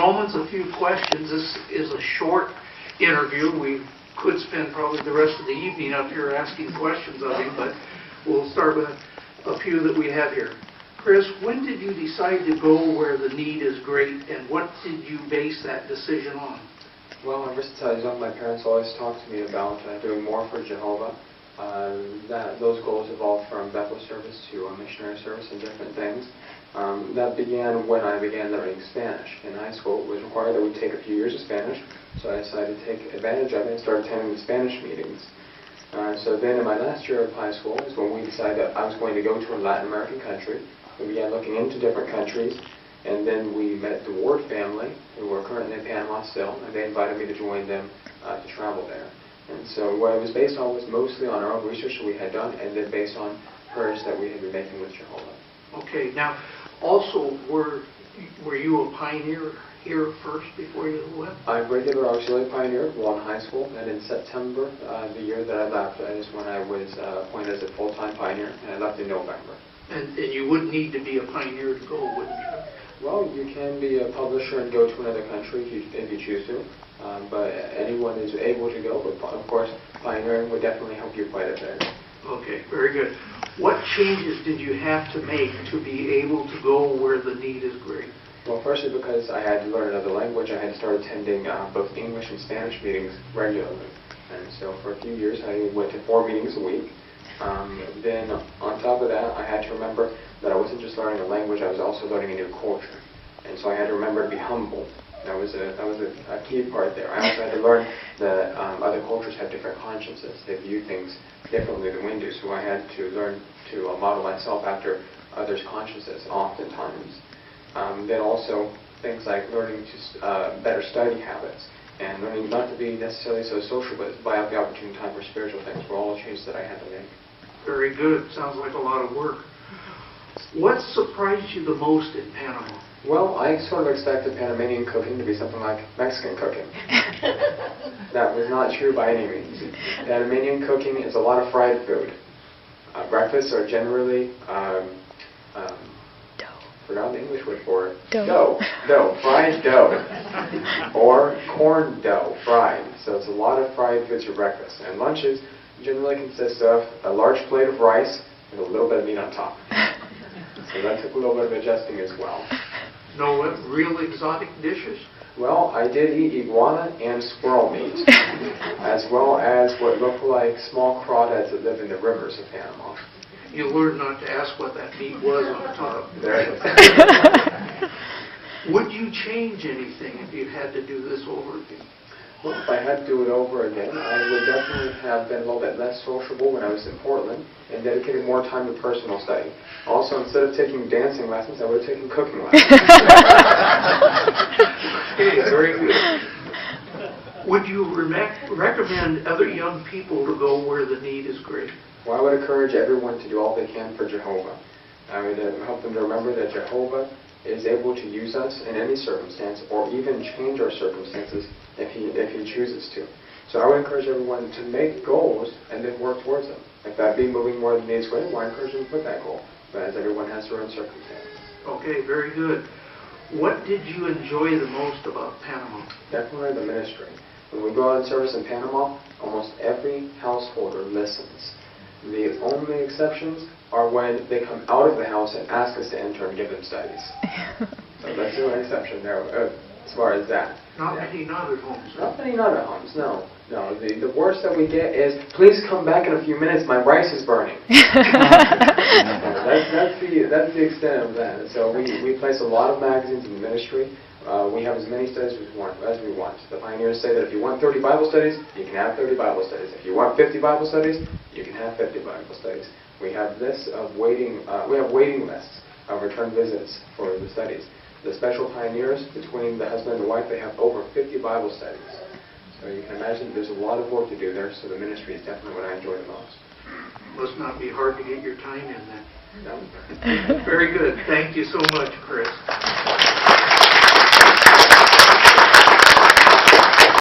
moments, a few questions. This is a short interview. We could spend probably the rest of the evening up here asking questions of him, but we'll start with a few that we have here. Chris, when did you decide to go where the need is great, and what did you base that decision on? Well, ever since I was young, my parents always talked to me about doing more for Jehovah. Those goals evolved from Bethel service to missionary service and different things. That began when I began learning Spanish. In high school, it was required that we take a few years of Spanish, so I decided to take advantage of it and start attending the Spanish meetings. So then in my last year of high school is when we decided that I was going to go to a Latin American country. We began looking into different countries, and then we met the Ward family, who were currently in Panama still, and they invited me to join them to travel there. And so what it was based on was mostly on our own research that we had done, and then based on prayers that we had been making with Jehovah. Okay, now, also, were you a pioneer here first before you left? I regular auxiliary pioneer while in high school, and in September, the year that I left, is when I was appointed as a full-time pioneer, and I left in November. And you wouldn't need to be a pioneer to go, wouldn't you? Well, you can be a publisher and go to another country if you choose to, but anyone is able to go, but of course, pioneering would definitely help you quite a bit. Okay, very good. What changes did you have to make to be able to go where the need is great? Well, firstly, because I had to learn another language, I had to start attending both English and Spanish meetings regularly. And so for a few years, I went to 4 meetings a week. Then on top of that, I had to remember that I wasn't just learning a language, I was also learning a new culture. And so I had to remember to be humble. That was a key part there. I also had to learn that other cultures have different consciences. They view things differently than we do. So I had to learn to model myself after others' consciences oftentimes. Then also things like learning to better study habits and learning not to be necessarily so social, but buy up the opportune time for spiritual things were all changes that I had to make. Very good. Sounds like a lot of work. What surprised you the most in Panama? Well, I sort of expected Panamanian cooking to be something like Mexican cooking. That was not true by any means. Panamanian cooking is a lot of fried food. Breakfasts are generally, forgot the English word for it. Dough, fried dough. Or corn dough, fried. So it's a lot of fried foods for breakfast. And lunches generally consist of a large plate of rice with a little bit of meat on top. So that took a little bit of adjusting as well. No real exotic dishes? Well, I did eat iguana and squirrel meat, as well as what looked like small crawdads that live in the rivers of Panama. You learned not to ask what that meat was on the top. Would you change anything if you had to do this over again? Well, if I had to do it over again, I would definitely have been a little bit less sociable when I was in Portland and dedicated more time to personal study. Also, instead of taking dancing lessons, I would have taken cooking lessons. Okay, very good. Would you recommend other young people to go where the need is great? Well, I would encourage everyone to do all they can for Jehovah. I would help them to remember that Jehovah is able to use us in any circumstance or even change our circumstances if he chooses to. So I would encourage everyone to make goals and then work towards them. If that be moving more than needs going, well, I encourage them to put that goal. But as everyone has their own circumstances. Okay, very good. What did you enjoy the most about Panama? Definitely the ministry. When we go out in service in Panama, almost every householder listens. The only exceptions are when they come out of the house and ask us to enter and give them studies. So that's the only exception there as far as that. Not many Nugget homes. Not many Nugget homes, no. No, the worst that we get is, please come back in a few minutes, my rice is burning. That's the extent of that. So we place a lot of magazines in the ministry. We have as many studies as we want. The pioneers say that if you want 30 Bible studies, you can have 30 Bible studies. If you want 50 Bible studies, you can have 50 Bible studies. We have lists of waiting lists of return visits for the studies. The special pioneers, between the husband and the wife, they have over 50 Bible studies. So you can imagine there's a lot of work to do there, so the ministry is definitely what I enjoy the most. Must not be hard to get your time in then. No. Very good. Thank you so much, Chris.